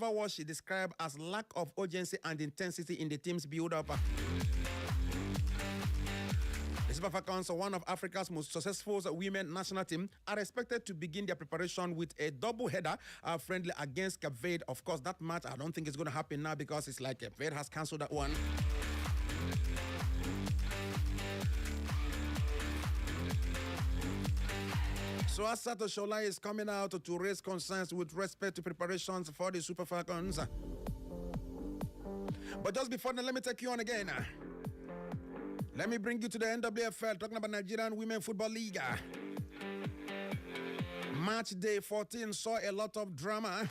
what she described as lack of urgency and intensity in the team's build-up. The Super Falcons, one of Africa's most successful women national team, are expected to begin their preparation with a double-header friendly against Cape Verde. Of course, that match, I don't think it's going to happen now because it's like Cape Verde has cancelled that one. So Asato Shola is coming out to raise concerns with respect to preparations for the Super Falcons. But just before then, let me take you on again. Let me bring you to the NPFL, talking about Nigerian Women Football League. Match day 14 saw a lot of drama.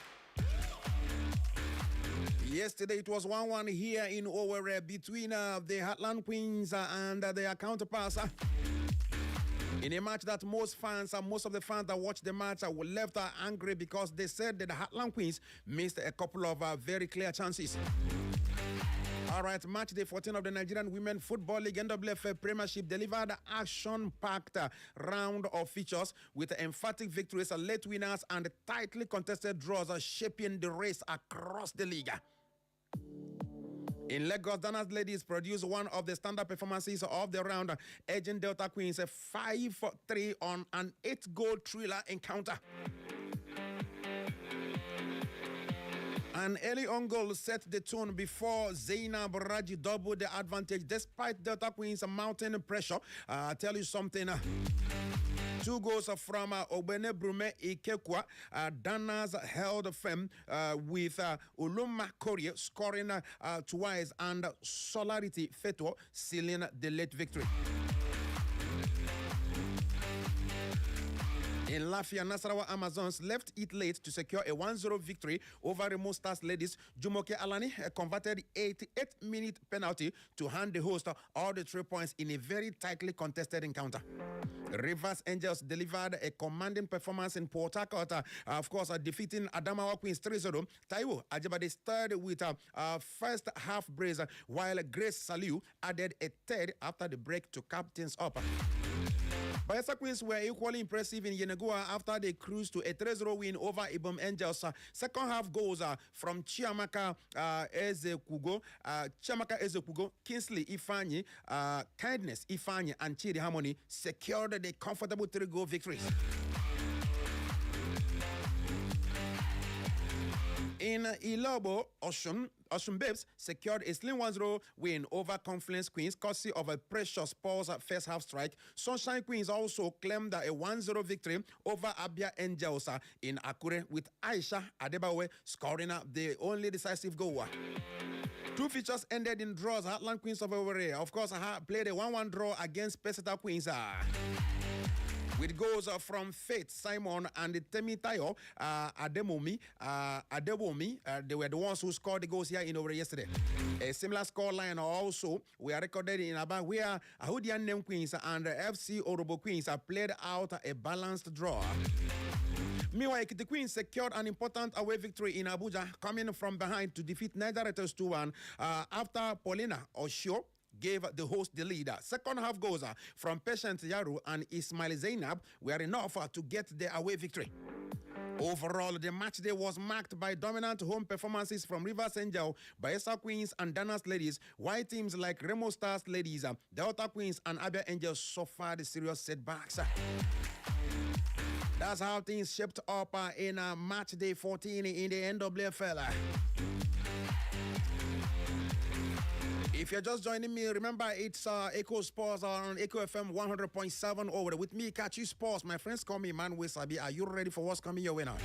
Yesterday, it was 1-1 here in Owerri between the Heartland Queens and their counterparts. In a match that most of the fans that watched the match were left angry because they said that the Heartland Queens missed a couple of very clear chances. All right, match day 14 of the Nigerian Women Football League NPFL Premiership delivered action-packed round of features with emphatic victories, late winners, and tightly contested draws shaping the race across the league. In Lagos, Dana's ladies produced one of the standard performances of the round, edging Delta Queens 5-3 on an 8-goal thriller encounter. An early on goal set the tone before Zainab Raji doubled the advantage despite Delta Queens mounting pressure. I'll tell you something. 2 goals from Obene Brume Ikekwa. Danas held firm with Uluma Korea scoring twice and Solarity Feto sealing the late victory. In Lafia, Nasarawa Amazons left it late to secure a 1-0 victory over Remo Stars ladies. Jumoke Alani converted 88-minute penalty to hand the host all the 3 points in a very tightly contested encounter. Rivers Angels delivered a commanding performance in Port Harcourt, of course, defeating Adamawa Queens 3-0. Taiwo Ajibade started with a first half brace, while Grace Saliu added a third after the break to cap things up. Bayelsa Queens were equally impressive in Yenagoa after they cruised to a 3-0 win over Ibom Angels. Second half goals from Chiamaka Ezekugo, Kingsley Ifeanyi, Kindness Ifeanyi, and Chidi Harmony secured the comfortable 3-goal victories. In Ilobo, Osun Babes secured a slim 1-0 win over Confluence Queens, courtesy of a precious Paul's first half strike. Sunshine Queens also claimed a 1-0 victory over Abia Angels in Akure, with Aisha Adebawe scoring the only decisive goal. 2 features ended in draws. Heartland Queens of Owerri, of course, played a 1-1 draw against Peseta Queens. With goals from Faith Simon and Temitayo Adebomi, they were the ones who scored the goals here in Owerri yesterday. A similar scoreline also were recorded in Aba, where Ahudian Name Queens and FC Orobo Queens played out a balanced draw. Meanwhile, the Queens secured an important away victory in Abuja, coming from behind to defeat Niger Rattles 2-1 after Paulina Osho gave the host the lead. Second half goals from Patient Yaru and Ismail Zainab were enough to get the away victory. Overall, the match day was marked by dominant home performances from Rivers Angel, Bayelsa Queens, and Danas Ladies, while teams like Remo Stars Ladies, Delta Queens, and Abia Angels suffered serious setbacks. That's how things shaped up in match day 14 in the NPFL. If you're just joining me, remember it's Echo Sports on Echo FM 100.7 over with me, Kachi Sports. My friends call me Man Sabi. Are you ready for what's coming your way now?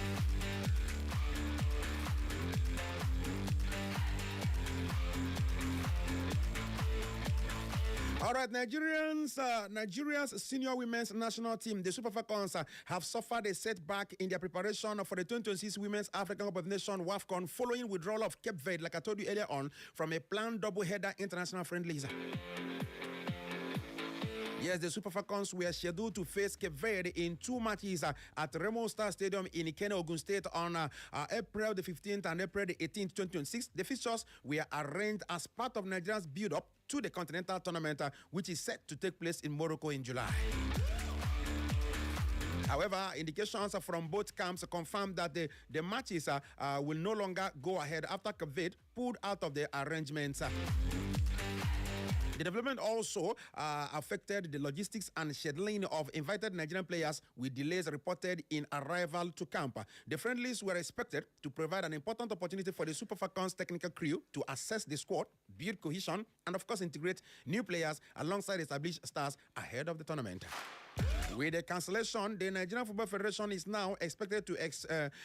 All right, Nigeria's senior women's national team, the Super Falcons, have suffered a setback in their preparation for the 2026 Women's African Cup of Nations WAFCON following withdrawal of Cape Verde, like I told you earlier on, from a planned double-header international friendlies. Yes, the Super Falcons were scheduled to face Cape Verde in 2 matches at Remo Star Stadium in Ikene, Ogun State on April the 15th and April the 18th, 2026. The fixtures were arranged as part of Nigeria's build-up to the Continental Tournament, which is set to take place in Morocco in July. However, indications from both camps confirm that the matches will no longer go ahead after Cape Verde pulled out of the arrangements. The development also affected the logistics and scheduling of invited Nigerian players, with delays reported in arrival to camp. The friendlies were expected to provide an important opportunity for the Super Falcons technical crew to assess the squad, build cohesion, and of course integrate new players alongside established stars ahead of the tournament. With the cancellation, the Nigerian Football Federation is now expected to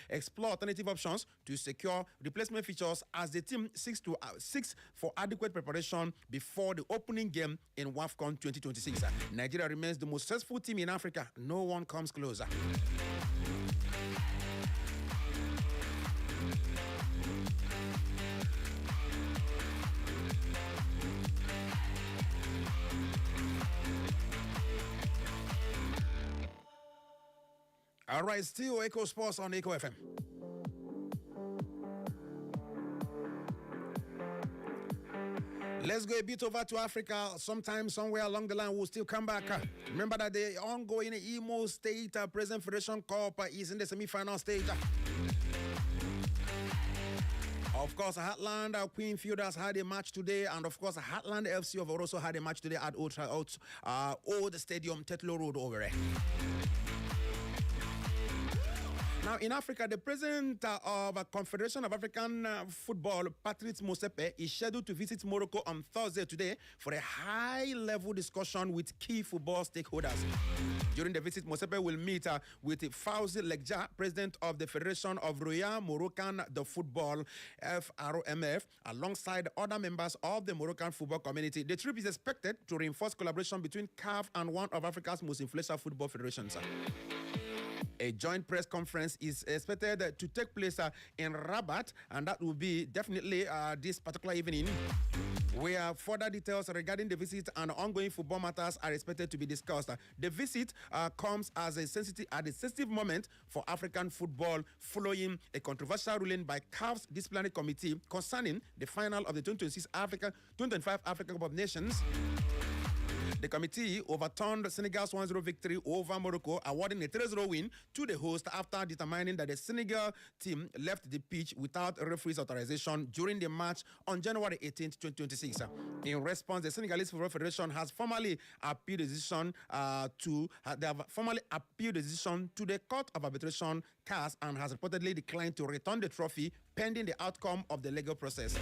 explore alternative options to secure replacement features as the team seeks for adequate preparation before the opening game in WAFCON 2026. Nigeria remains the most successful team in Africa. No one comes closer. All right, still Echo Sports on Echo FM. Let's go a bit over to Africa. Sometime, somewhere along the line, we'll still come back. Remember that the ongoing Imo State President Federation Cup is in the semi-final stage. Of course, Heartland Queen Fielders had a match today, and of course, Heartland FC have also had a match today at Old Stadium, Tetlo Road over there. Now, in Africa, the president of the Confederation of African Football, Patrice Motsepe, is scheduled to visit Morocco on Thursday today for a high-level discussion with key football stakeholders. During the visit, Motsepe will meet with Fawzi Legja, president of the Federation of Royal Moroccan de Football, FROMF, alongside other members of the Moroccan football community. The trip is expected to reinforce collaboration between CAF and one of Africa's most influential football federations. A joint press conference is expected to take place in Rabat, and that will be definitely this particular evening, where further details regarding the visit and ongoing football matters are expected to be discussed. The visit comes as a sensitive moment for African football, following a controversial ruling by CAF's disciplinary committee concerning the final of the 2025 African Cup of Nations. The committee overturned Senegal's 1-0 victory over Morocco, awarding a 3-0 win to the host after determining that the Senegal team left the pitch without referee's authorization during the match on January 18, 2026. In response, the Senegalese Football Federation has formally appealed the decision to the Court of Arbitration (CAS) and has reportedly declined to return the trophy pending the outcome of the legal process.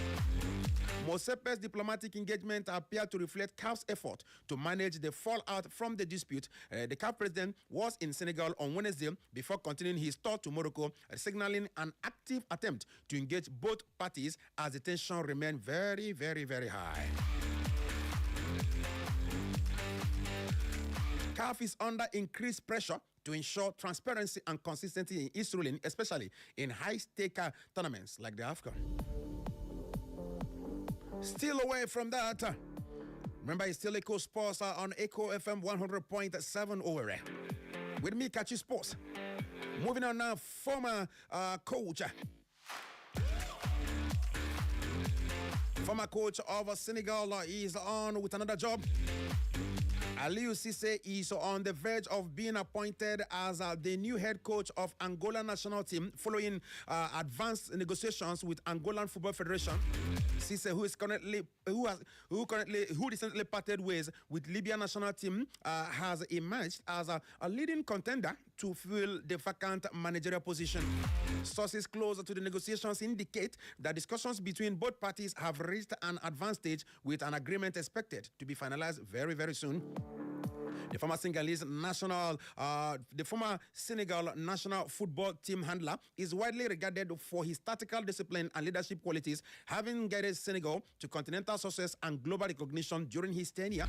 Motsepe's diplomatic engagement appeared to reflect CAF's effort to manage the fallout from the dispute. The CAF president was in Senegal on Wednesday before continuing his tour to Morocco, signaling an active attempt to engage both parties as the tension remained very, very, very high. CAF is under increased pressure to ensure transparency and consistency in its ruling, especially in high-stake tournaments like the AFCON. Still away from that, remember it's still Echo Sports on Echo FM 100.7 over there. With me, Kachi Sports. Moving on now, former coach of Senegal is on with another job. Aliou Cisse is on the verge of being appointed as the new head coach of Angola national team following advanced negotiations with Angolan Football Federation. Cisse, who recently parted ways with Libya national team, has emerged as a leading contender to fill the vacant managerial position. Sources closer to the negotiations indicate that discussions between both parties have reached an advanced stage, with an agreement expected to be finalized very, very soon. The former Senegal national football team handler is widely regarded for his tactical discipline and leadership qualities, having guided Senegal to continental success and global recognition during his tenure.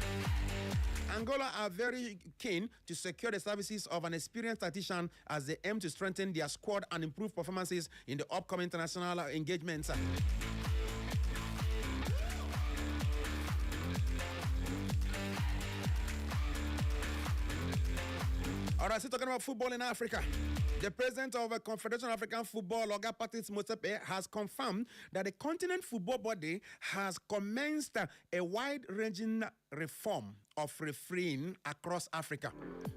Angola are very keen to secure the services of an experienced tactician as they aim to strengthen their squad and improve performances in the upcoming international engagements. All right, so talking about football in Africa. The president of the Confederation of African Football, Oga Patrice Motsepe, has confirmed that the continent football body has commenced a wide-ranging reform of refereeing across Africa.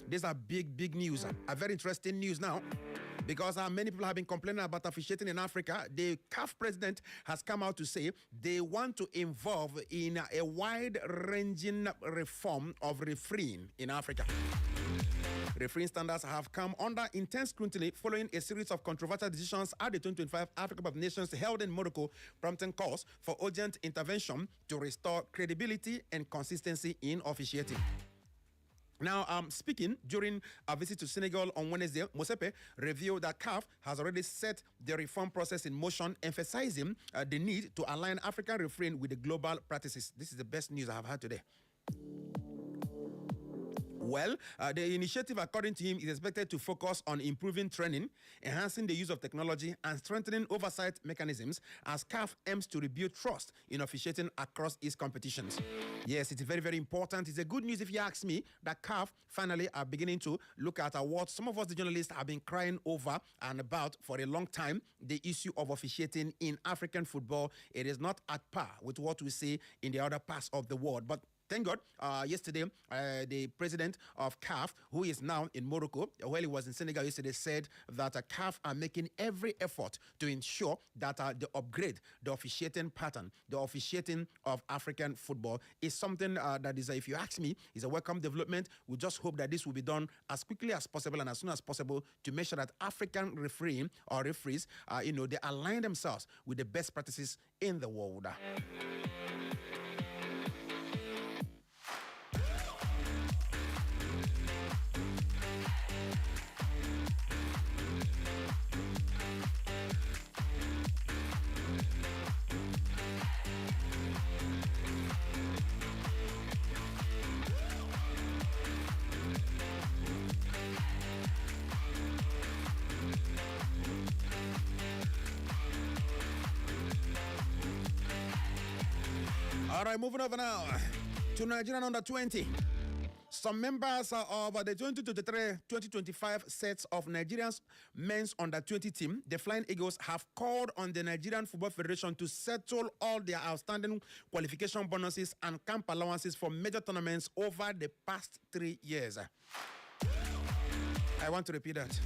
These are big news, a very interesting news now. Because many people have been complaining about officiating in Africa. The CAF president has come out to say they want to involve in a wide-ranging reform of refereeing in Africa. Refereeing standards have come under intense scrutiny following a series of controversial decisions at the 2025 Africa Cup of Nations held in Morocco, prompting calls for urgent intervention to restore credibility and consistency in officiating. Now, speaking during a visit to Senegal on Wednesday, Motsepe revealed that CAF has already set the reform process in motion, emphasizing the need to align African refereeing with the global practices. This is the best news I have had today. Well, the initiative, according to him, is expected to focus on improving training, enhancing the use of technology, and strengthening oversight mechanisms as CAF aims to rebuild trust in officiating across its competitions. Yes, it's very important. It's a good news, if you ask me, that CAF finally are beginning to look at what some of us, the journalists, have been crying over and about for a long time, the issue of officiating in African football. It is not at par with what we see in the other parts of the world. But thank God, yesterday, the president of CAF, who is now in Morocco, while he was in Senegal yesterday, said that CAF are making every effort to ensure that the upgrade, the officiating pattern, the officiating of African football is something that is, if you ask me, is a welcome development. We just hope that this will be done as quickly as possible and as soon as possible to make sure that African refereeing or referees, they align themselves with the best practices in the world. All right, moving over now to Nigerian under 20. Some members of the 2023-2025 sets of Nigeria's men's under 20 team, the Flying Eagles, have called on the Nigerian Football Federation to settle all their outstanding qualification bonuses and camp allowances for major tournaments over the past 3 years. I want to repeat that.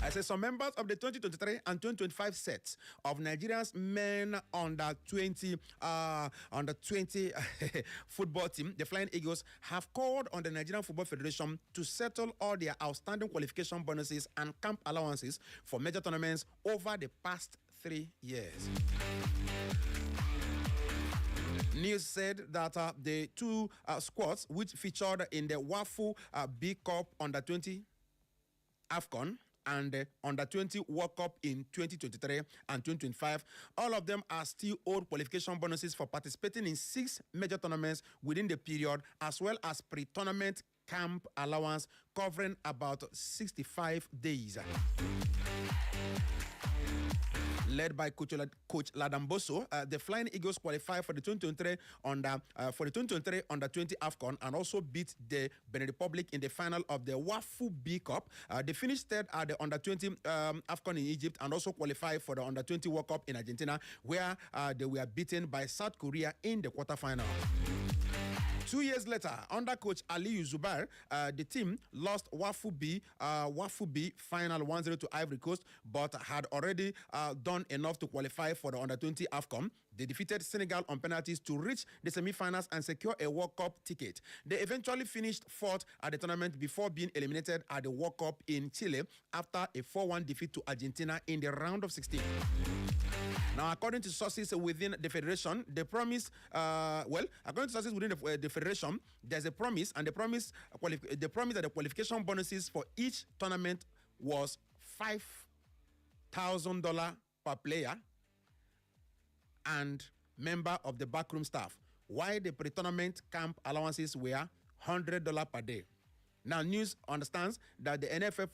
I say some members of the 2023 and 2025 sets of Nigeria's men under 20 football team, the Flying Eagles, have called on the Nigerian Football Federation to settle all their outstanding qualification bonuses and camp allowances for major tournaments over the past 3 years. News said that the two squads which featured in the WAFU B Cup under 20 AFCON and under 20 World Cup in 2023 and 2025. All of them are still owed qualification bonuses for participating in 6 major tournaments within the period, as well as pre-tournament camp allowance covering about 65 days. Led by Coach Ladamboso, the Flying Eagles qualified for the 2023 under 20 AFCON and also beat the Benin Republic in the final of the WAFU B Cup. They finished third at the under 20 AFCON in Egypt and also qualified for the under 20 World Cup in Argentina, where they were beaten by South Korea in the quarterfinal. 2 years later, under coach Aliyu Zubair, the team lost WAFU B final 1-0 to Ivory Coast, but had already done enough to qualify for the under-20 AFCON. They defeated Senegal on penalties to reach the semi-finals and secure a World Cup ticket. They eventually finished fourth at the tournament before being eliminated at the World Cup in Chile after a 4-1 defeat to Argentina in the round of 16. Now, according to sources within the federation, the promise, according to sources within the federation, there's a promise, and the promise that the qualification bonuses for each tournament was $5,000 per player and member of the backroom staff, while the pre-tournament camp allowances were $100 per day. Now, news understands that the NFF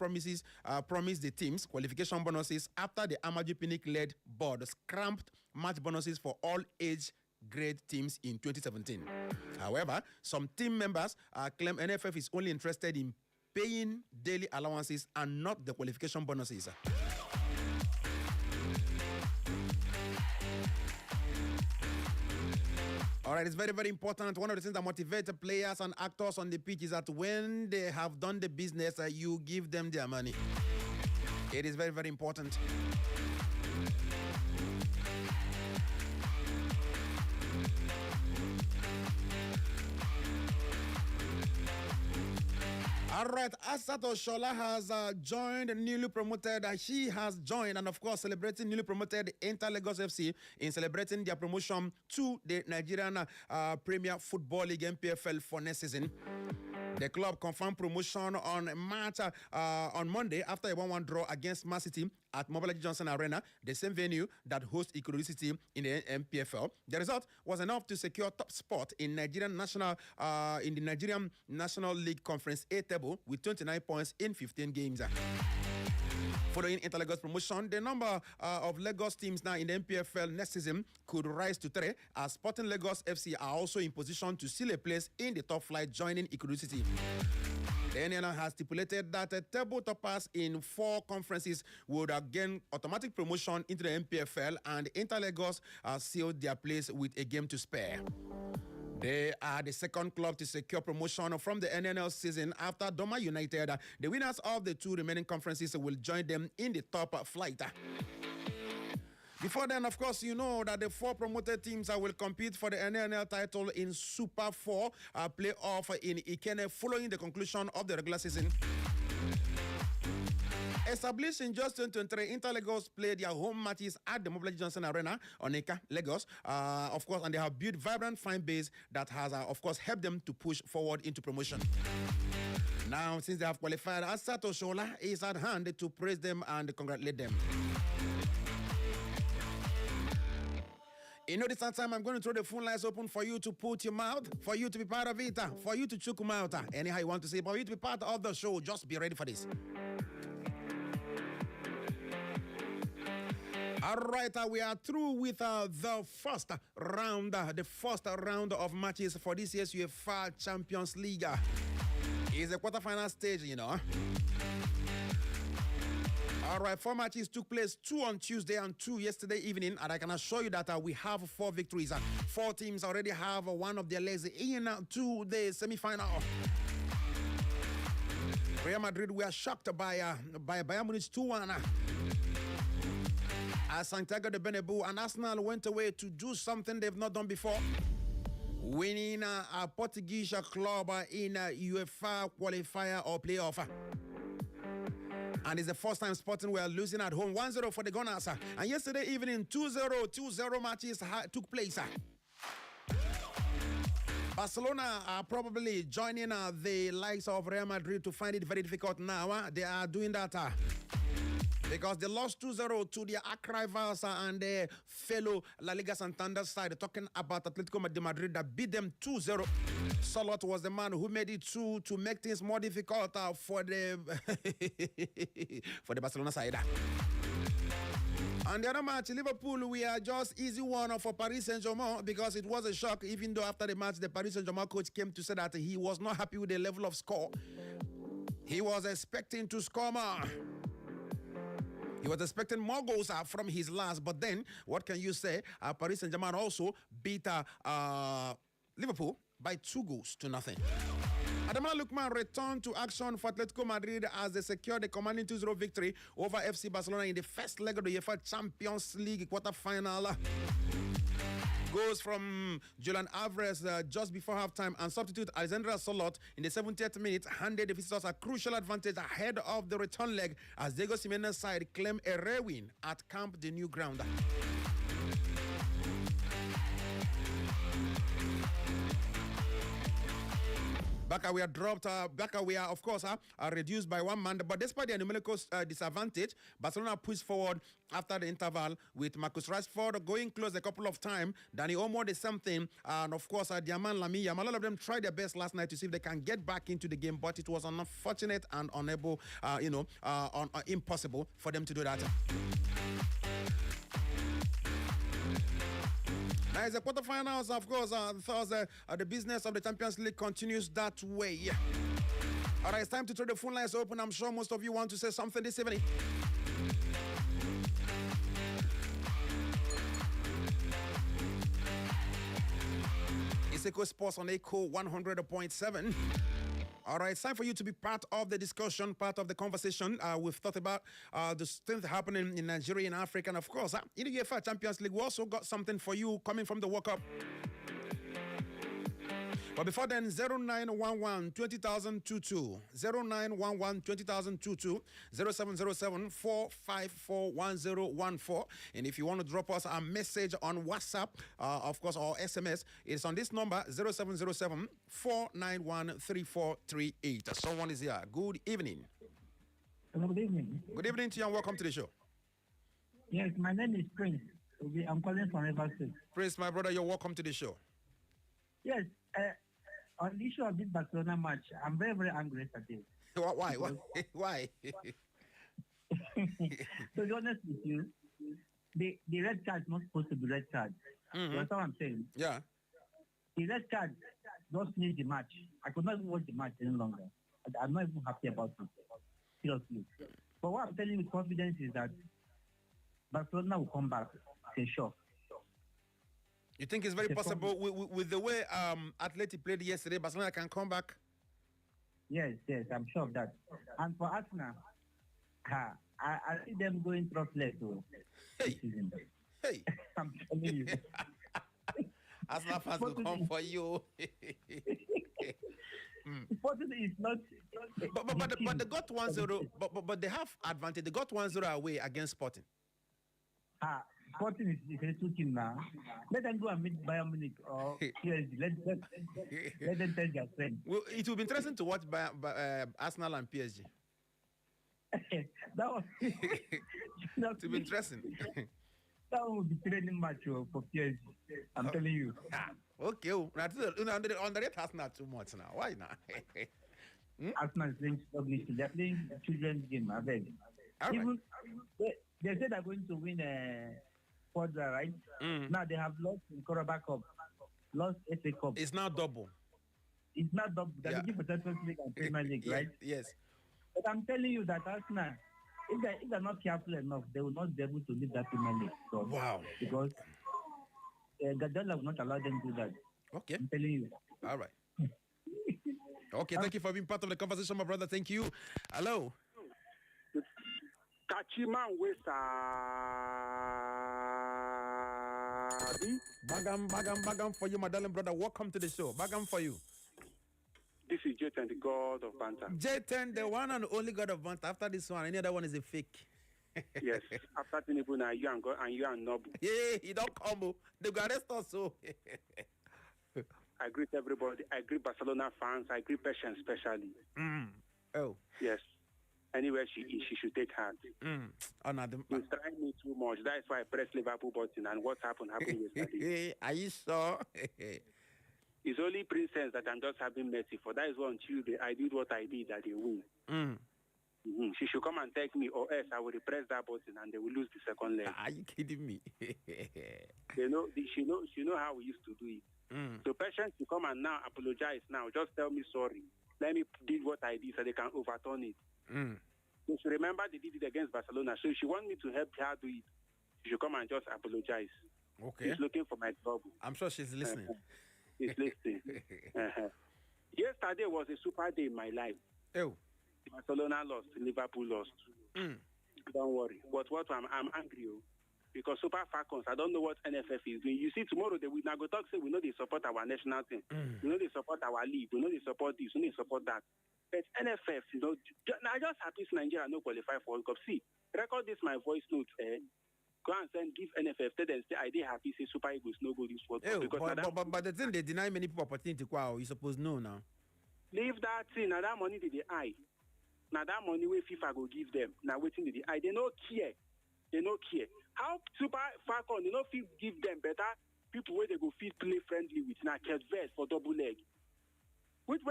promised the teams qualification bonuses after the Amaju Pinnick-led board scrapped match bonuses for all age grade teams in 2017. However, some team members claim NFF is only interested in paying daily allowances and not the qualification bonuses. All right, it's very, very important. One of the things that motivates players and actors on the pitch is that when they have done the business, you give them their money. It is very, very important. All right, Asato Shola has joined newly promoted. She has joined and, of course, celebrating newly promoted Inter Lagos FC in celebrating their promotion to the Nigerian Premier Football League NPFL for next season. The club confirmed promotion on Monday after a 1-1 draw against Man City at Mobile Johnson Arena, the same venue that hosts Ikorodu City in the NPFL. The result was enough to secure top spot in the Nigerian National League Conference A table with 29 points in 15 games. Following Inter Lagos promotion, the number of Lagos teams now in the NPFL next season could rise to 3, as Sporting Lagos FC are also in position to seal a place in the top flight, joining Ikorodu City. The NNL has stipulated that table toppers in 4 conferences would gain automatic promotion into the NPFL, and Inter Lagos sealed their place with a game to spare. They are the second club to secure promotion from the NNL season after Doma United. The winners of the 2 remaining conferences will join them in the top flight. Before then, of course, you know that the 4 promoted teams will compete for the NNL title in Super 4 playoff in Ikene following the conclusion of the regular season. Established in just 2023, Inter Lagos played their home matches at the Mobile Johnson Arena on Eka, Lagos, of course, and they have built vibrant fan base that has, of course, helped them to push forward into promotion. Now, since they have qualified, Asato Shola is at hand to praise them and congratulate them. In this time, I'm going to throw the phone lines open for you to put your mouth, for you to be part of it, for you to chook them out, anyhow you want to say, for you to be part of the show. Just be ready for this. All right, we are through with the first round of matches for this year's UEFA Champions League. It's the quarterfinal stage, you know. All right, 4 matches took place, 2 on Tuesday and 2 yesterday evening, and I can assure you that we have 4 victories. 4 teams already have one of their legs into the semi-final. Real Madrid were shocked by Bayern Munich 2-1. At Santiago de Bernabeu, and Arsenal went away to do something they've not done before, winning a Portuguese club in a UEFA qualifier or playoff. And it's the first time Sporting were losing at home, 1-0 for the Gunners. And yesterday evening, 2-0 matches took place. Barcelona are probably joining the likes of Real Madrid to find it very difficult now. They are doing that because they lost 2-0 to their arch rivals and their fellow La Liga Santander side, talking about Atletico de Madrid that beat them 2-0. Solot was the man who made it through to make things more difficult for the for the Barcelona side. And the other match, Liverpool, we are just easy one for Paris Saint-Germain because it was a shock, even though after the match, the Paris Saint-Germain coach came to say that he was not happy with the level of score. He was expecting to score more. He was expecting more goals from his last, but then, what can you say? Paris Saint-Germain also beat Liverpool by 2-0. Ademola Lookman returned to action for Atletico Madrid as they secured a commanding 2-0 victory over FC Barcelona in the first leg of the UEFA Champions League quarter-final. Goals from Julian Alvarez just before halftime, and substitute Alexandra Solot in the 70th minute handed the visitors a crucial advantage ahead of the return leg as Diego Simeone's side claimed a rare win at Camp de New Ground. Baka we are dropped. Baka we are, of course, reduced by 1 man. But despite the numerical disadvantage, Barcelona pushed forward after the interval with Marcus Rashford going close a couple of times. Dani Olmo the same thing. And, of course, Diaman Lamy Yamal. All of them tried their best last night to see if they can get back into the game. But it was unfortunate and unable, impossible for them to do that. Now, it's the quarterfinals, of course, Thursday. The business of the Champions League continues that way. All right, it's time to throw the phone lines open. I'm sure most of you want to say something this evening. It's Echo Sports on Echo 100.7. All right, it's time for you to be part of the discussion, part of the conversation. We've thought about the things happening in Nigeria and Africa, and of course, in the UEFA Champions League, we also got something for you coming from the World Cup. But before then, 0911 20022, 0911 20022, 0707 454 1014. And if you want to drop us a message on WhatsApp, of course, or SMS, it's on this number 0707 491 3438. Someone is here. Good evening. Good evening. Good evening to you and welcome to the show. Yes, my name is Prince. I'm calling from River State. Prince, my brother, you're welcome to the show. Yes, on the issue of this Barcelona match, I'm very, very angry today. Why? Why? To be honest with you, the red card is not supposed to be red card. Mm-hmm. That's what I'm saying. Yeah. The red card just finished the match. I could not even watch the match any longer. I'm not even happy about it. Seriously. But what I'm telling you with confidence is that Barcelona will come back. It's sure. You think it's very possible with the way Atleti played yesterday, Barcelona can come back? Yes, I'm sure of that. And for Arsenal, I see them going trophless. Hey. I'm telling you. Arsenal fans will come for you. Sporting is not. But they got 1-0. But they have advantage. They got 1-0 away against Sporting. Sporting is a two team now. Let them go and meet Bayern Munich or PSG. Let them tell their friends. Well, it will be interesting to watch Arsenal and PSG. That was. It will be interesting. That will be training match for PSG. I'm telling you. Okay. Underrate Arsenal too much now. Why not? Arsenal is playing ugly. They're playing children's game. I beg. Even they said they're going to win Forza, right? Now they have lost in Carabao Cup, lost FA Cup. It's now double. It's not double. They're looking for Champions League and Premier League, right? Yes. But I'm telling you that Arsenal, if they're not careful enough, they will not be able to leave that Premier League. So, wow. Because Guardiola will not allow them to do that. Okay. I'm telling you. All right. Okay, thank you for being part of the conversation, my brother. Thank you. Hello. Kachiman Wesa. Bagam for you, my darling brother. Welcome to the show. Bagam for you. This is J10, the god of banter. J10, the one and only god of banter. After this one, any other one is a fake. Yes. After Tinubu, now you and God and you and Nobu. Yeah, he don't come. They got arrest us. So. I greet everybody. I greet Barcelona fans. I greet patients especially. Oh. Yes. Anywhere she is, she should take heart. Oh, no, He's trying me too much. That's why I pressed Liverpool button. And what happened yesterday. Are you sure? It's only Princess that I'm just having mercy for. That is why on Tuesday I did what I did that they win. She should come and take me, or else I will repress that button and they will lose the second leg. Are you kidding me? She know how we used to do it. So patients to come and now apologize now. Just tell me sorry. Let me did what I did so they can overturn it. So she remember they did it against Barcelona. So if she want me to help her do it, she should come and just apologize. Okay. She's looking for my trouble. I'm sure she's listening. She's listening. Yesterday was a super day in my life. Oh. Barcelona lost, Liverpool lost. Don't worry. But what I'm angry because Super Falcons, I don't know what NFF is doing. You see, tomorrow they will now go talk, say we know they support our national team. We know they support our league. We know they support this. We know they support that. But NFF, I just happy Nigeria no qualify for World Cup. See, record this my voice note. Go and send, give NFF, tell them, say, I did happy, say Super Eagles no go this World Cup. But the thing, they deny many people opportunity. Wow, you suppose know now. Leave that thing. Now that money did the eye. Now that money where FIFA go give them. Now waiting the eye. They no care. They no care. How Super Falcon, they no feel give them better people where they go feel play friendly with. Now Kevin for double leg. Which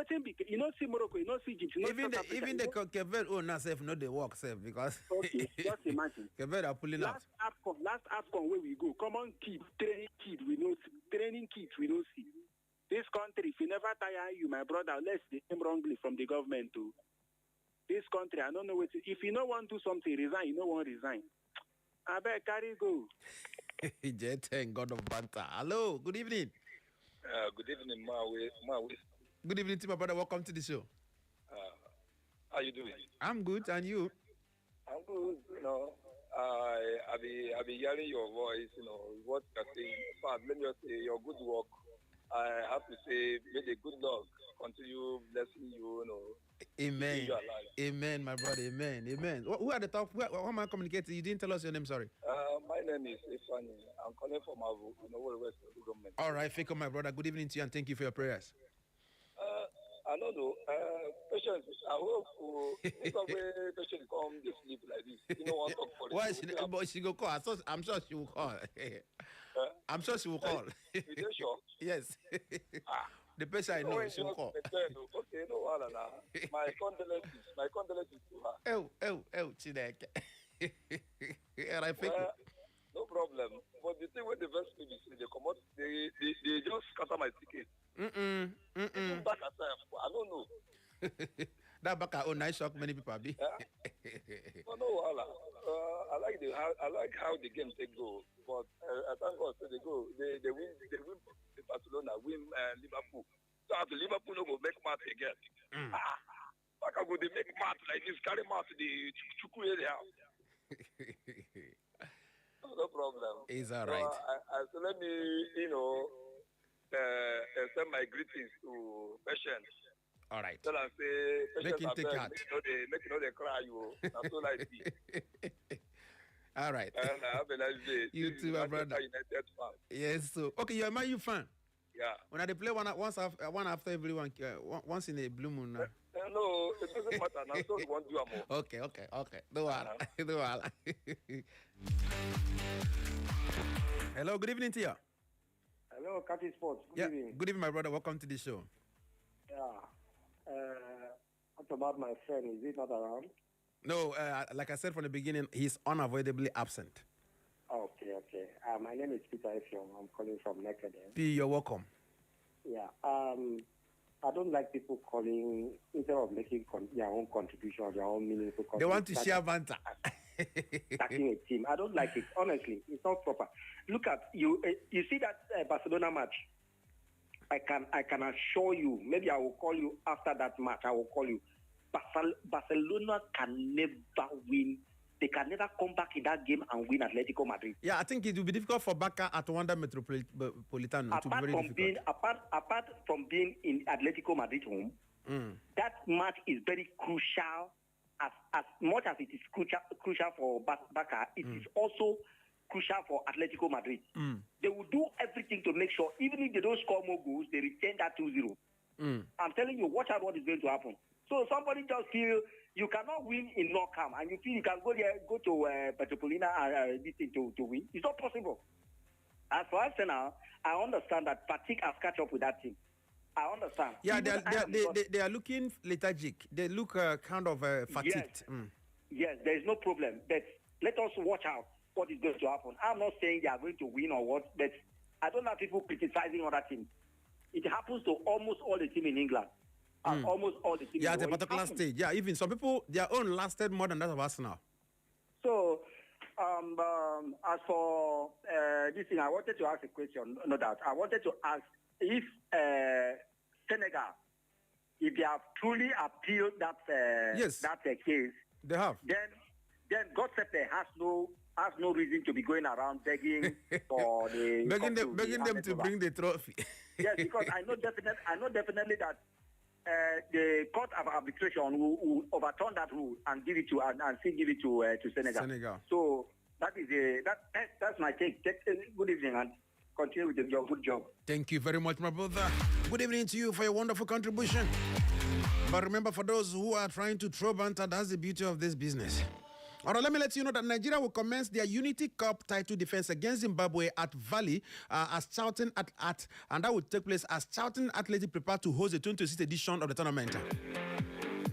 you know see Morocco, you know see Egypt, you know even the Kevin self no they work self because okay, just imagine. Kevin are pulling out. Last AFCON where we go. Come on, training kids we know see. This country, if you never tire you, my brother, unless they came wrongly from the government too. This country, I don't know what. If you don't want to do something, resign. You don't want to resign. I bet carry go. J10, God of Banter. Hello, good evening. Good evening, Maui. Good evening to my brother. Welcome to the show. How you doing? I'm good, and you? I'm good. I'll be hearing your voice. What you're saying. In fact, let me just say your good work. I have to say, may the good luck continue blessing you. Amen. Amen, my brother. Amen. Amen. Who are the top? Who am I communicating? You didn't tell us your name. Sorry. My name is Ifani. I'm calling from Avu, West Government. All right, Fiko, my brother. Good evening to you, and thank you for your prayers. I don't know. Patience. I hope if patient come to sleep like this. You know what? Why she go call? I'm sure she will call. I'm sure she will call. You sure? Yes. The person I know, she will call. Okay, no, my condolences to her. Chidek. And I think. No problem. But the thing with the first thing is they come out, they just scatter my ticket. Back at time, I don't know. That back at nice shock many people be. No, I like how the game take go, but I thank God so they go. They win Barcelona, win Liverpool. So after Liverpool no go make match again. Back I go they make match like this, carry match the Chuku area. No problem. It's all right. So let me, send my greetings to patients. All right. Tell them say, make him take heart. Make they cry you. That's all I see. All right. And have a nice day. You too, my brother. United fan. Yes. So okay, you're a Man U fan. Yeah. When they play one after everyone, once in a blue moon. No, it doesn't matter. Now, so we want to do more. Okay. No worry. Hello, good evening to you. Hello, Cathy Sports. Good evening. Good evening, my brother. Welcome to the show. Yeah. What about my friend? Is he not around? No, like I said from the beginning, he's unavoidably absent. Okay. My name is Peter Efiong. I'm calling from Naked. P, you're welcome. Yeah. I don't like people calling, instead of making their own contribution or their own meaningful contribution. They want to share banter. Attacking a team. I don't like it. Honestly, it's not proper. Look at you. You see that Barcelona match? I can assure you, maybe I will call you after that match. I will call you. Barcelona can never win. They can never come back in that game and win Atletico Madrid. Yeah, I think it will be difficult for Barca at Wanda Metropolitano. Apart from being in Atletico Madrid home, that match is very crucial. As much as it is crucial for Barca, it is also crucial for Atletico Madrid. They will do everything to make sure, even if they don't score more goals, they retain that 2-0. I'm telling you, watch out what is going to happen. So somebody just feel you cannot win in Nou Camp, and you feel you can go to Metropolitano to win. It's not possible. As for Arsenal, I understand that fatigue has catch up with that team. I understand. Yeah, they are looking lethargic. They look kind of fatigued. Yes, there is no problem. But let us watch out what is going to happen. I'm not saying they are going to win or what, but I don't have people criticizing other teams. It happens to almost all the teams in England. Almost all the teams. Yeah, at a particular stage. Yeah, even some people, their own lasted more than that of Arsenal. So, as for this thing, I wanted to ask a question. No doubt. I wanted to ask if Senegal, if they have truly appealed that case, they have. Then Godsepe has no reason to be going around begging for the begging them to bring the trophy. Yes, because I know definitely that the court of arbitration will overturn that rule and give it to Senegal. So that's my take. Good evening and continue with your good job. Thank you very much, my brother. Good evening to you for your wonderful contribution. But remember, for those who are trying to throw banter, that's the beauty of this business. All right, let me let you know that Nigeria will commence their Unity Cup title defense against Zimbabwe at Valley as Charlton and that will take place as Charlton Athletic prepare to host the 2026 edition of the tournament.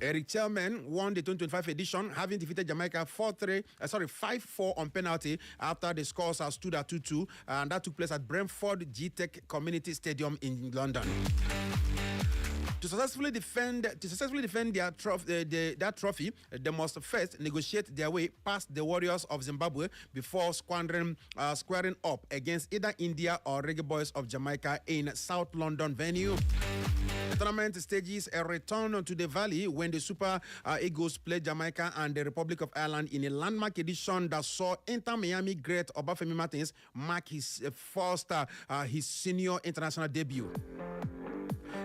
Eric Chelman won the 2025 edition, having defeated Jamaica 5-4 on penalty after the scores stood at 2-2, and that took place at Brentford G-Tech Community Stadium in London. To successfully defend their that trophy, they must first negotiate their way past the Warriors of Zimbabwe before squaring up against either India or Reggae Boys of Jamaica in South London venue. The tournament stages a return to the Valley when the Super Eagles played Jamaica and the Republic of Ireland in a landmark edition that saw Inter Miami great Obafemi Martins mark his first his senior international debut.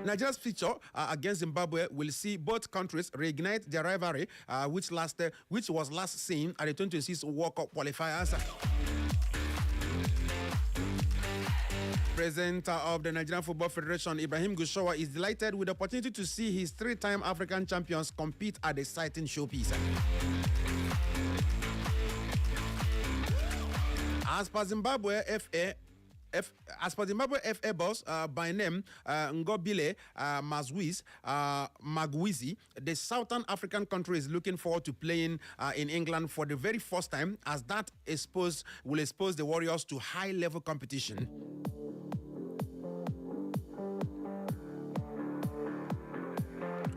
Nigeria's feature against Zimbabwe will see both countries reignite their rivalry, which was last seen at the 2026 World Cup qualifiers. President of the Nigerian Football Federation, Ibrahim Gushawa, is delighted with the opportunity to see his three-time African champions compete at the exciting showpiece. As per Zimbabwe FA boss by name Ngobile Magwizi, the Southern African country is looking forward to playing in England for the very first time, as that will expose the Warriors to high-level competition.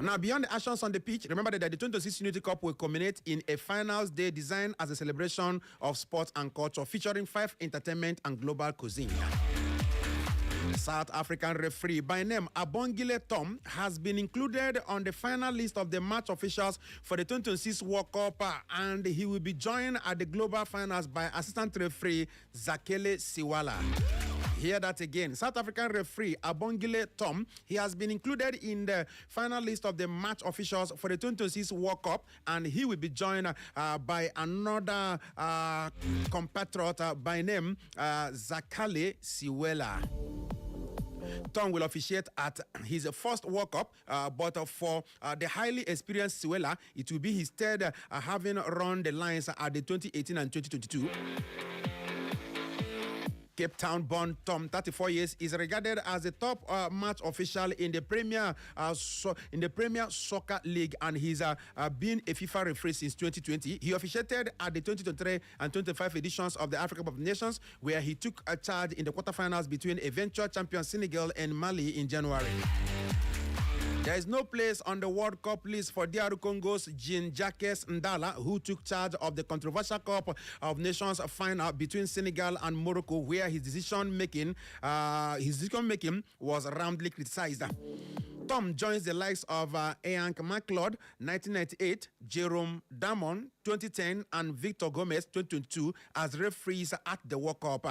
Now, beyond the actions on the pitch, remember that the 2026 Unity Cup will culminate in a finals day designed as a celebration of sports and culture, featuring 5 entertainment and global cuisine. South African referee by name Abongile Tom has been included on the final list of the match officials for the 2026 World Cup, and he will be joined at the global finals by assistant referee Zakele Siwala. Hear that again. South African referee Abongile Tom, he has been included in the final list of the match officials for the 2026 World Cup, and he will be joined by another compatriot by name Zakale Siwela. Tom will officiate at his first World Cup, but for the highly experienced Siwela, it will be his third having run the lines at the 2018 and 2022. Cape Town-born Tom, 34 years, is regarded as the top match official in the Premier Soccer League, and he's been a FIFA referee since 2020. He officiated at the 2023 and 2025 editions of the Africa Cup of Nations, where he took a charge in the quarterfinals between eventual champion Senegal and Mali in January. There is no place on the World Cup list for DR Congo's Jean-Jacques Ndala, who took charge of the controversial Cup of Nations final between Senegal and Morocco, where his decision making was roundly criticized. Tom joins the likes of Ian McLeod, 1998, Jerome Damon, 2010, and Victor Gomez, 2022, as referees at the World Cup.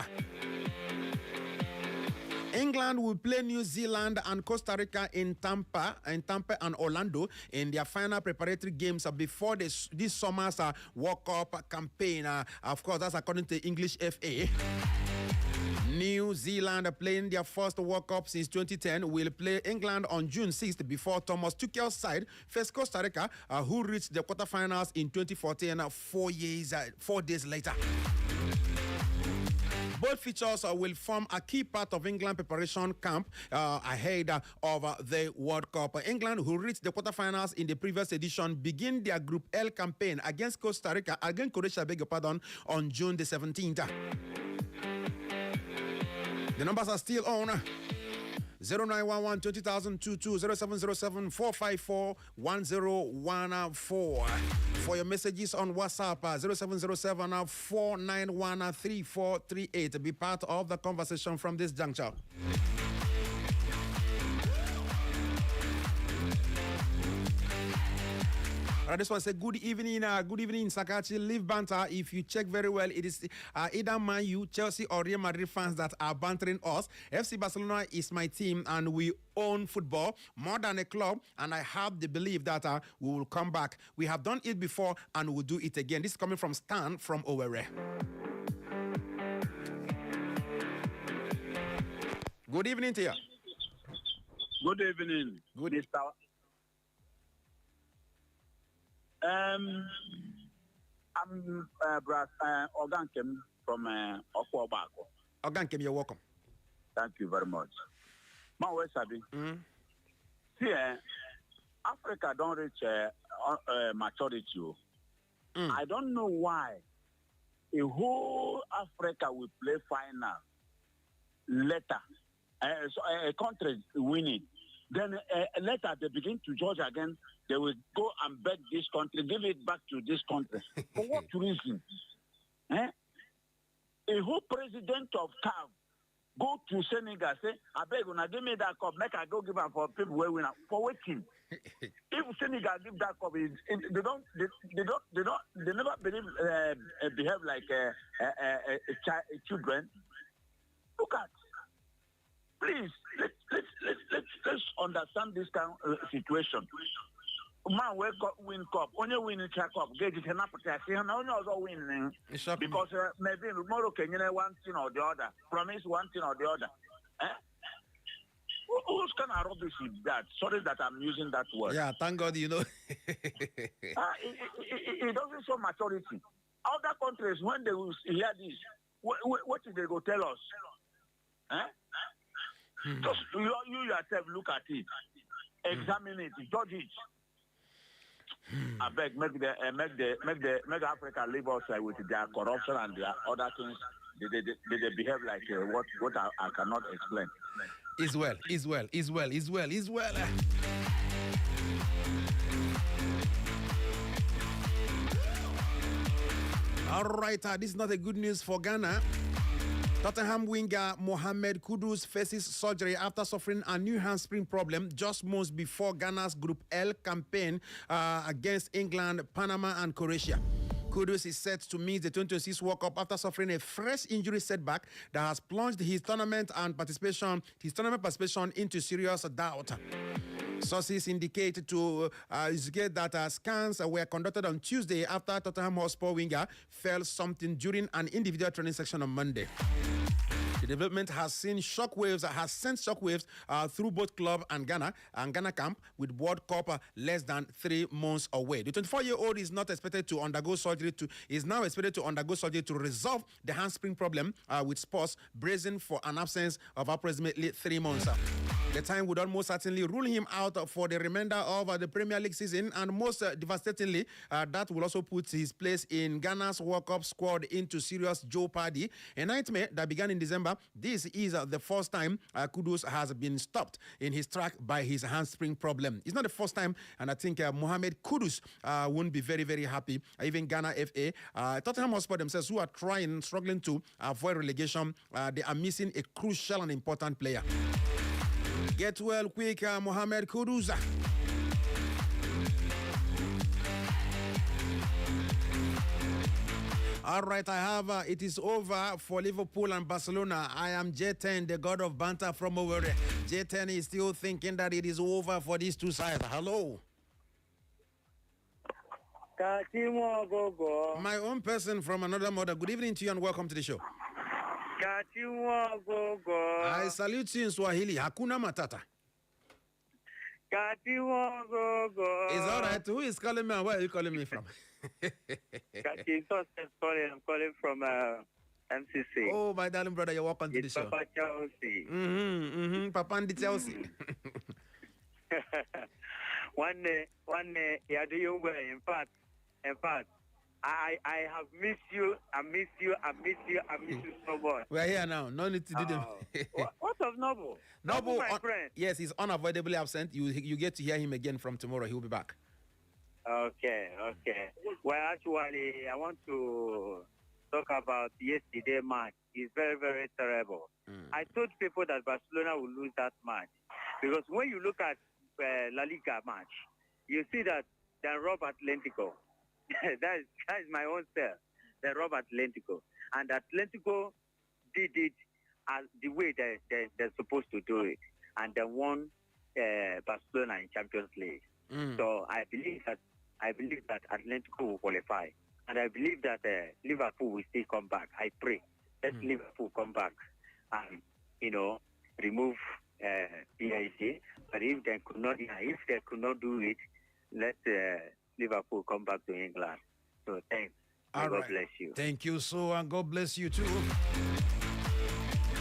England will play New Zealand and Costa Rica in Tampa and Orlando in their final preparatory games before this summer's World Cup campaign. Of course, that's according to English FA. New Zealand, playing their first World Cup since 2010, will play England on June 6th before Thomas Tuchel's side face Costa Rica, who reached the quarterfinals in 2014, 4 days later. Both features will form a key part of England preparation camp ahead of the World Cup. England, who reached the quarterfinals in the previous edition, begin their Group L campaign against Croatia, on June the 17th. The numbers are still on. 0911 2022 0707 454 1014. For your messages on WhatsApp, 0707 491 3438. Be part of the conversation from this juncture. This one said, good evening, Sakachi. Leave banter. If you check very well, it is either Man U, Chelsea, or Real Madrid fans that are bantering us. FC Barcelona is my team, and we own football more than a club, and I have the belief that we will come back. We have done it before, and we'll do it again. This is coming from Stan from Owerri. Good evening to you. Good evening. Good Mr. I'm Ogankem from Okwabako. Ogankem, you're welcome. Thank you very much. My way, Sabi. See, I Africa don't reach maturity. I don't know why a whole Africa will play final later. A country winning. Then later they begin to judge again. They will go and beg this country, give it back to this country. For what reason? A whole president of CAF go to Senegal, say, I beg you, give me that cup, make I go give them for people who win. For waiting. If Senegal give that cup, they never behave like children. Look at, please, let's understand this kind of situation. Man, wake up, win cup. Only winning check up. Get it enough protection. Only also winning because maybe tomorrow can you one thing or the other. Promise one thing or the other. Who's kind of rubbish is that? Sorry that I'm using that word. Yeah, thank God you know. It doesn't show maturity. Other countries, when they will hear this, what did they go tell us? Just you yourself look at it, examine it, judge it. I beg, make Africa leave us with their corruption and their other things. They behave like what I cannot explain. Is well. All right, this is not a good news for Ghana. Tottenham winger Mohamed Kudus faces surgery after suffering a new hamstring problem just months before Ghana's Group L campaign against England, Panama, and Croatia. Kudus is set to miss the 2026 World Cup after suffering a fresh injury setback that has plunged his tournament participation into serious doubt. Sources indicate that scans were conducted on Tuesday after Tottenham Hotspur winger felt something during an individual training session on Monday. The development has sent shockwaves through both club and Ghana camp, with World Cup less than 3 months away. The 24-year-old is now expected to undergo surgery to resolve the hamstring problem with Spurs, bracing for an absence of approximately 3 months. The time would almost certainly rule him out for the remainder of the Premier League season, and most devastatingly, that will also put his place in Ghana's World Cup squad into serious jeopardy. A nightmare that began in December. This is the first time Kudus has been stopped in his track by his hamstring problem. It's not the first time, and I think Mohamed Kudus won't be very, very happy. Even Ghana FA, Tottenham Hotspur themselves, who are struggling to avoid relegation, they are missing a crucial and important player. Get well quick, Mohamed Kudus. All right, I have it is over for Liverpool and Barcelona. I am J10, the god of banter from over there. J10 is still thinking that it is over for these two sides. Hello. My own person from another mother. Good evening to you and welcome to the show. I salute you in Swahili. Hakuna Matata. It's all right. Who is calling me and where are you calling me from? I'm calling from MCC. Oh, my darling brother, you're welcome to the show. Papa Chelsea. Papa and the Chelsea. One day, yeah, do you well? In fact, I have missed you. I miss you so much. We're here now. No need to do them. What of Noble? Noble, my friend. Yes, he's unavoidably absent. You get to hear him again from tomorrow. He'll be back. Okay. Well, actually, I want to talk about yesterday match. It's very, very terrible. I told people that Barcelona will lose that match because when you look at La Liga match, you see that they rob Atlético. that is my own self. They rob Atlético, and Atlético did it as the way they're supposed to do it, and they won Barcelona in Champions League. So I believe that Atlético will qualify, and I believe that Liverpool will still come back. I pray that Liverpool come back and remove PIC. But if they could not do it, let Liverpool come back to England. So thanks. God bless you. Thank you so, and God bless you too.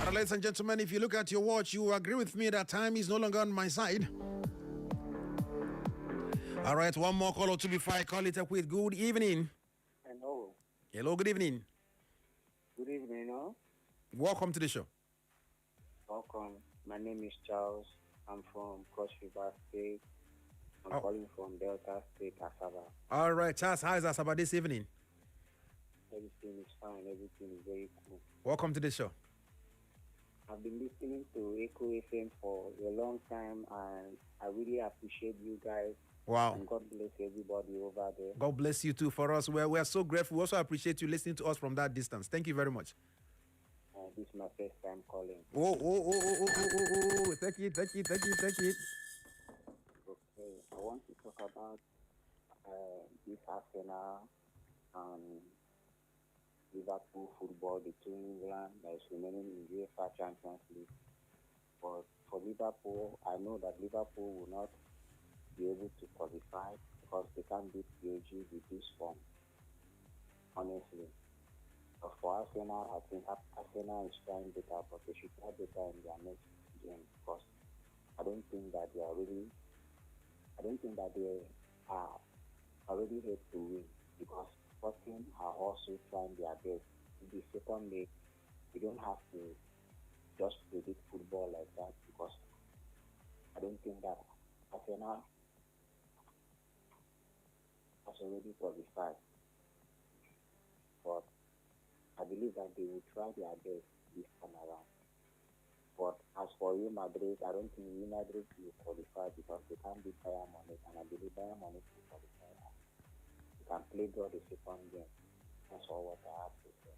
All right, ladies and gentlemen, if you look at your watch, you agree with me that time is no longer on my side. All right, one more call or two before I call it a quit. Good evening. Hello. Hello, good evening. Good evening, no? Welcome to the show. Welcome. My name is Charles. I'm from Cross River State. I'm calling from Delta State, Asaba. All right, Charles, how is Asaba this evening? Everything is fine. Everything is very cool. Welcome to the show. I've been listening to Echo FM for a long time, and I really appreciate you guys. Wow. And God bless everybody over there. God bless you too for us. We're so grateful. We also appreciate you listening to us from that distance. Thank you very much. This is my first time calling. Thank you. Okay, I want to talk about this Arsenal and Liverpool football between England that is remaining in UEFA Champions League. But for Liverpool, I know that Liverpool will not be able to qualify because they can't beat PSG with this form, honestly. But for Arsenal, I think Arsenal is trying better, but they should try better in their next game because I don't think that they are already here to win because Sporting are also trying their best. In the second leg, we don't have to just predict football like that because I don't think that Arsenal has already qualified. But I believe that they will try their best this time around. But as for Real Madrid, I don't think Real Madrid will qualify because they can't beat Bayern Munich, and I believe Bayern Munich will qualify. They can play draw the second game. That's all what I have to say.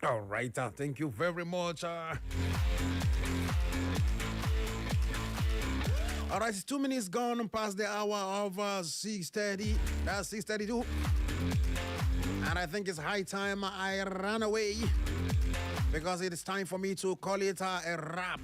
All right, thank you very much. All right, it's 2 minutes gone past the hour of 6:30. That's 6:32. And I think it's high time I ran away because it is time for me to call it a wrap.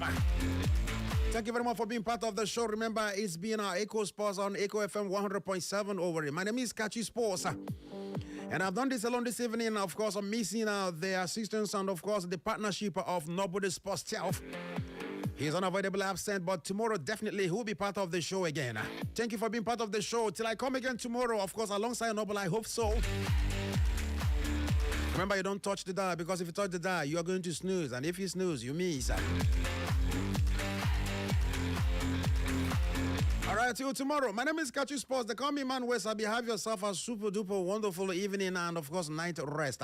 Thank you very much for being part of the show. Remember, it's been our Echo Sports on Echo FM 100.7 over it. My name is Kachi Sports. And I've done this alone this evening. Of course, I'm missing the assistance and, of course, the partnership of Nobody Sports Self. He's unavoidably absent, but tomorrow definitely he'll be part of the show again. Thank you for being part of the show. Till I come again tomorrow, of course, alongside Noble, I hope so. Remember, you don't touch the dial because if you touch the dial, you are going to snooze. And if you snooze, you miss. All right, till tomorrow. My name is Kachi Sports. They call me Man West. Have yourself a super duper wonderful evening and, of course, night rest.